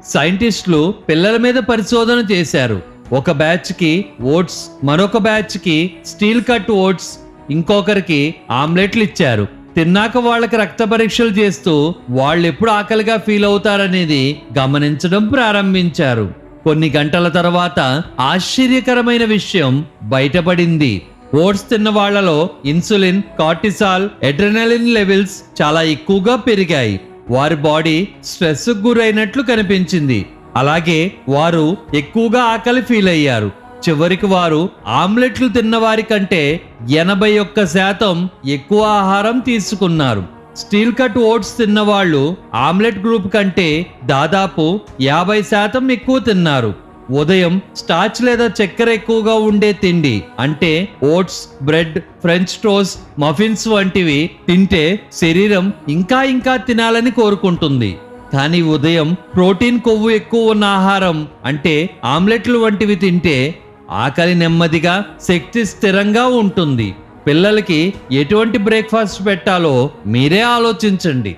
సైంటిస్టులు పిల్లల మీద పరిశోధన చేశారు. ఒక బ్యాచ్ కి ఓట్స్, మరొక బ్యాచ్ కి స్టీల్ కట్ ఓట్స్, ఇంకొకరికి ఆమ్లెట్లు ఇచ్చారు. తిన్నాక వాళ్ళకి రక్త పరీక్షలు చేస్తూ వాళ్ళు ఎప్పుడు ఆకలిగా ఫీల్ అవుతారనేది గమనించడం ప్రారంభించారు. కొన్ని గంటల తర్వాత ఆశ్చర్యకరమైన విషయం బయటపడింది. ఓట్స్ తిన్న వాళ్లలో ఇన్సులిన్, కార్టిసాల్, అడ్రినలిన్ లెవెల్స్ చాలా ఎక్కువగా పెరిగాయి. వారి బాడీ స్ట్రెస్ గురైనట్లు కనిపించింది. అలాగే వారు ఎక్కువగా ఆకలి ఫీల్ అయ్యారు. చివరికి వారు ఆమ్లెట్లు తిన్న వారి కంటే 81% ఎక్కువ ఆహారం తీసుకున్నారు. స్టీల్ కట్ ఓట్స్ తిన్న వాళ్ళు ఆమ్లెట్ గ్రూప్ కంటే దాదాపు 50% ఎక్కువ తిన్నారు. ఉదయం స్టార్చ్ లేదా చక్కెర ఎక్కువగా ఉండే తిండి అంటే oats, bread, French toast, muffins వంటివి తింటే శరీరం ఇంకా ఇంకా తినాలని కోరుకుంటుంది. కానీ ఉదయం ప్రోటీన్, కొవ్వు ఎక్కువ ఉన్న ఆహారం అంటే ఆమ్లెట్లు వంటివి తింటే ఆకలి నెమ్మదిగా, శక్తి స్థిరంగా ఉంటుంది. పిల్లలకి ఎటువంటి బ్రేక్ఫాస్ట్ పెట్టాలో మీరే ఆలోచించండి.